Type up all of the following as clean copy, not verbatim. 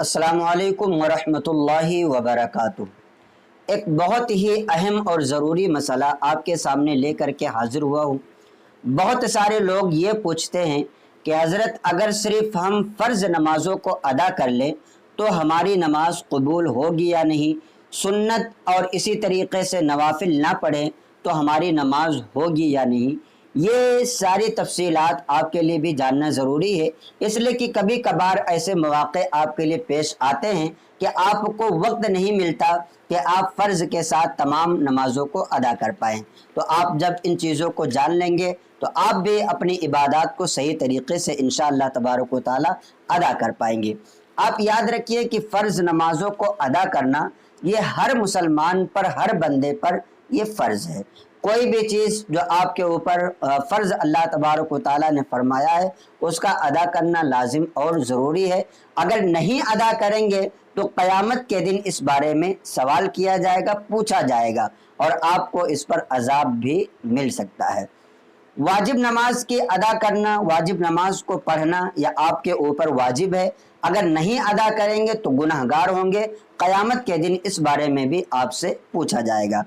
अस्सलामुअलैकुम वरहमतुल्लाहि वबरकातुह। एक बहुत ही अहम और ज़रूरी मसला आपके सामने लेकर के हाज़िर हुआ हूँ। बहुत सारे लोग ये पूछते हैं कि हज़रत अगर सिर्फ़ हम फ़र्ज़ नमाज़ों को अदा कर लें तो हमारी नमाज कबूल होगी या नहीं, सुन्नत और इसी तरीक़े से नवाफिल ना पढ़ें तो हमारी नमाज होगी या नहीं। ये सारी तफसीलात आपके लिए भी जानना ज़रूरी है, इसलिए कि कभी कभार ऐसे मौक़े आपके लिए पेश आते हैं कि आपको वक्त नहीं मिलता कि आप फ़र्ज़ के साथ तमाम नमाज़ों को अदा कर पाएँ। तो आप जब इन चीज़ों को जान लेंगे तो आप भी अपनी इबादत को सही तरीक़े से इंशाअल्लाह तबारक व तआला अदा कर पाएंगे। आप याद रखिए कि फ़र्ज़ नमाज़ों को अदा करना ये हर मुसलमान पर, हर बंदे पर ये फ़र्ज़ है। कोई भी चीज़ जो आपके ऊपर फ़र्ज़ अल्लाह तबारक व तआला ने फरमाया है उसका अदा करना लाजिम और ज़रूरी है। अगर नहीं अदा करेंगे तो क़यामत के दिन इस बारे में सवाल किया जाएगा, पूछा जाएगा और आपको इस पर अज़ाब भी मिल सकता है। वाजिब नमाज की अदा करना, वाजिब नमाज को पढ़ना यह आपके ऊपर वाजिब है। अगर नहीं अदा करेंगे तो गुनहगार होंगे। क़यामत के दिन इस बारे में भी आपसे पूछा जाएगा।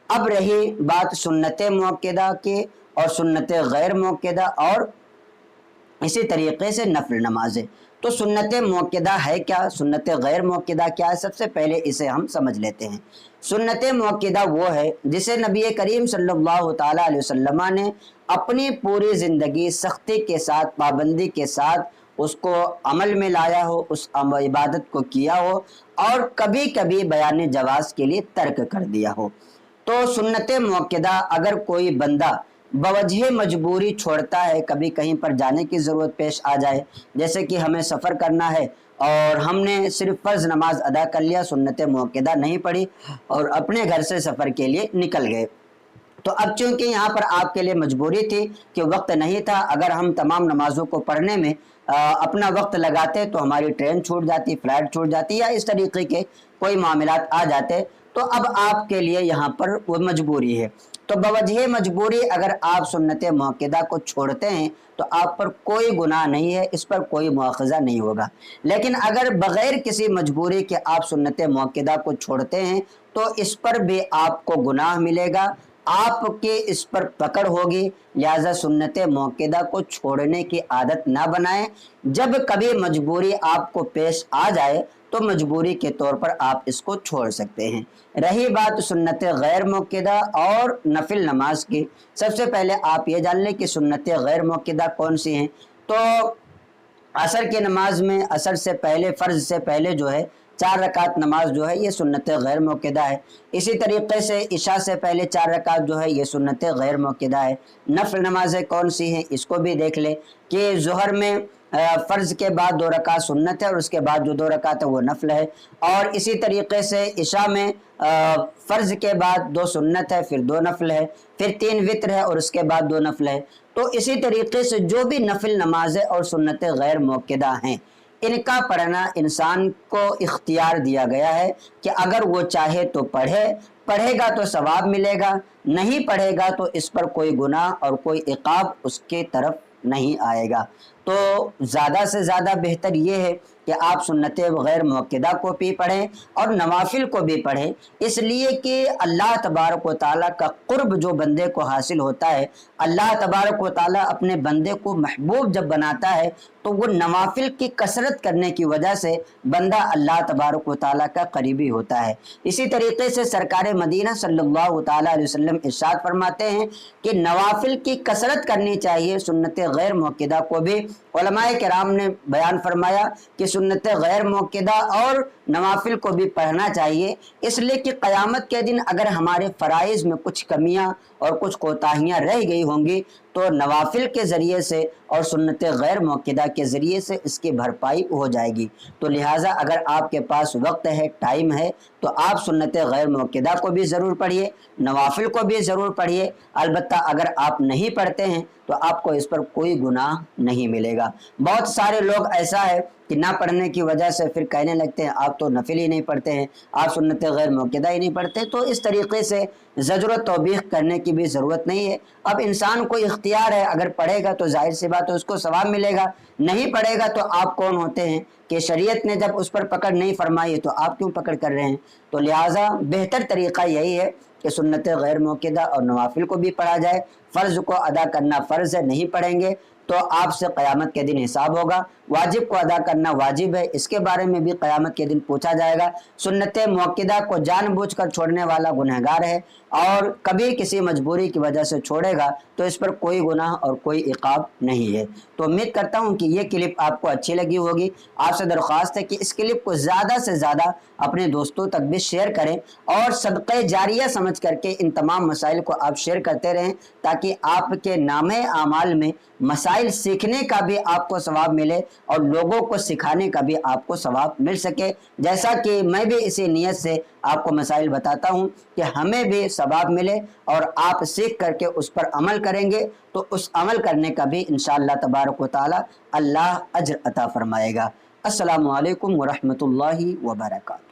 अब रही बात सुन्नत मुअक्कदा की और सुन्नत गैर मुअक्कदा और इसी तरीक़े से नफल नमाजें। तो सुन्नत मुअक्कदा है क्या, सुन्नत गैर मुअक्कदा क्या है, सबसे पहले इसे हम समझ लेते हैं। सुन्नत मुअक्कदा वो है जिसे नबी करीम सल्लल्लाहु तआला अलैहि वसल्लम ने अपनी पूरी ज़िंदगी सख्ती के साथ, पाबंदी के साथ उसको अमल में लाया हो, उस इबादत को किया हो और कभी कभी बयान जवाज़ के लिए तर्क कर दिया हो। तो सुन्नत मुअक्कदा अगर कोई बंदा बवजह मजबूरी छोड़ता है, कभी कहीं पर जाने की ज़रूरत पेश आ जाए, जैसे कि हमें सफ़र करना है और हमने सिर्फ फ़र्ज़ नमाज अदा कर लिया, सुन्नत मुअक्कदा नहीं पढ़ी और अपने घर से सफ़र के लिए निकल गए। तो अब चूँकि यहाँ पर आपके लिए मजबूरी थी कि वक्त नहीं था, अगर हम तमाम नमाज़ों को पढ़ने में अपना वक्त लगाते तो हमारी ट्रेन छूट जाती, फ़्लाइट छूट जाती या इस तरीके के कोई मामलात आ जाते, तो अब आपके लिए यहाँ पर वो मजबूरी है। तो बवजह मजबूरी अगर आप सुन्नत मुअक्कदा को छोड़ते हैं तो आप पर कोई गुनाह नहीं है, इस पर कोई मुआख़ज़ा नहीं होगा। लेकिन अगर बग़ैर किसी मजबूरी के आप सुन्नत मुअक्कदा को छोड़ते हैं तो इस पर भी आपको गुनाह मिलेगा, आपके इस पर पकड़ होगी। लिहाजा सुन्नत मुअक्कदा को छोड़ने की आदत ना बनाएं। जब कभी मजबूरी आपको पेश आ जाए तो मजबूरी के तौर पर आप इसको छोड़ सकते हैं। रही बात सुन्नत गैर मुअक्कदा और नफिल नमाज की, सबसे पहले आप ये जान लें कि सुन्नत गैर मुअक्कदा कौन सी हैं। तो असर की नमाज में असर से पहले, फ़र्ज़ से पहले जो है 4 रकात नमाज जो है ये सुन्नत गैर मुअक्कदा है। इसी तरीक़े से इशा से पहले 4 रकात जो है ये सुन्नत गैर मुअक्कदा है। नफल नमाजें कौन सी हैं इसको भी देख ले कि ज़ुहर में फ़र्ज़ के बाद 2 रकात सुन्नत है और उसके बाद जो 2 रकात है वो नफल है। और इसी तरीक़े से इशा में फ़र्ज़ के बाद 2 सुन्नत है, फिर 2 नफल है, फिर 3 वित्र है और उसके बाद 2 नफल है। तो इसी तरीक़े से जो भी नफिल नमाज़ें और सुन्नत गैर मुअक्कदा हैं इनका पढ़ना इंसान को इख्तियार दिया गया है कि अगर वो चाहे तो पढ़ेगा तो सवाब मिलेगा, नहीं पढ़ेगा तो इस पर कोई गुनाह और कोई इक़ाब उसके तरफ नहीं आएगा। तो ज़्यादा से ज़्यादा बेहतर ये है कि आप सुन्नत गैर मुअक्कदा को भी पढ़ें और नवाफिल को भी पढ़ें, इसलिए कि अल्लाह तबारक व तआला का क़ुर्ब जो बंदे को हासिल होता है, अल्लाह तबारक व तआला अपने बंदे को महबूब जब बनाता है तो वो नवाफिल की कसरत करने की वजह से बंदा अल्लाह तबारक व तआला का करीबी होता है। इसी तरीके से सरकार मदीना सल्लल्लाहु तआला अलैहि वसल्लम इरशाद फरमाते हैं कि नवाफिल की कसरत करनी चाहिए, सुन्नत गैर मुअक्कदा को भी उलमाए किराम ने बयान फरमाया कि सुन्नत गैर मुअक्कदा और नवाफिल को भी पढ़ना चाहिए, इसलिए कि क़यामत के दिन अगर हमारे फ़राइज़ में कुछ कमियां और कुछ कोताहियां रह गई होंगी तो नवाफिल के ज़रिए से और सुन्नत गैर मुअक्कदा के ज़रिए से इसकी भरपाई हो जाएगी। तो लिहाजा अगर आपके पास वक्त है, टाइम है, तो आप सुन्नत गैर मुअक्कदा को भी ज़रूर पढ़िए, नवाफिल को भी ज़रूर पढ़िए। अलबत्ता अगर आप नहीं पढ़ते हैं तो आपको इस पर कोई गुनाह नहीं मिलेगा। बहुत सारे लोग ऐसा है कि ना पढ़ने की वजह से फिर कहने लगते हैं आप तो नफिल ही नहीं पढ़ते हैं, आप सुन्नत गैर मुअक्कदा ही नहीं पढ़ते। तो इस तरीके से ज़ज्र तौबीख करने की भी ज़रूरत नहीं है। अब इंसान को इख्तियार है, अगर पढ़ेगा तो जाहिर सी बात है उसको सवाब मिलेगा, नहीं पढ़ेगा तो आप कौन होते हैं कि शरीयत ने जब उस पर पकड़ नहीं फरमाई तो आप क्यों पकड़ कर रहे हैं। तो लिहाजा बेहतर तरीक़ा यही है कि सुन्नत गैर मुअक्कदा और नवाफिल को भी पढ़ा जाए। फ़र्ज़ को अदा करना फ़र्ज़ है, नहीं पढ़ेंगे तो आपसे क़यामत के दिन हिसाब होगा। वाजिब को अदा करना वाजिब है, इसके बारे में भी क़यामत के दिन पूछा जाएगा। सुन्नत मुअक्कदा को जानबूझकर छोड़ने वाला गुनहगार है, और कभी किसी मजबूरी की वजह से छोड़ेगा तो इस पर कोई गुनाह और कोई इक़ाब नहीं है। तो उम्मीद करता हूँ कि ये क्लिप आपको अच्छी लगी होगी। आपसे दरख्वास्त है कि इस क्लिप को ज़्यादा से ज़्यादा अपने दोस्तों तक भी शेयर करें, और सदक़े जारिया समझ करके इन तमाम मसाइल को आप शेयर करते रहें, ताकि आपके नामे आमाल में मसाइल सीखने का भी आपको सवाब मिले और लोगों को सिखाने का भी आपको सवाब मिल सके। जैसा कि मैं भी इसी नीयत से आपको मसाइल बताता हूँ कि हमें भी सवाब मिले, और आप सीख करके उस पर अमल करेंगे तो उस अमल करने का भी इंशाअल्लाह तबारक व तआला अल्लाह अज्र अता फरमाएगा। अस्सलामु अलैकुम व रहमतुल्लाहि व बरकातहू।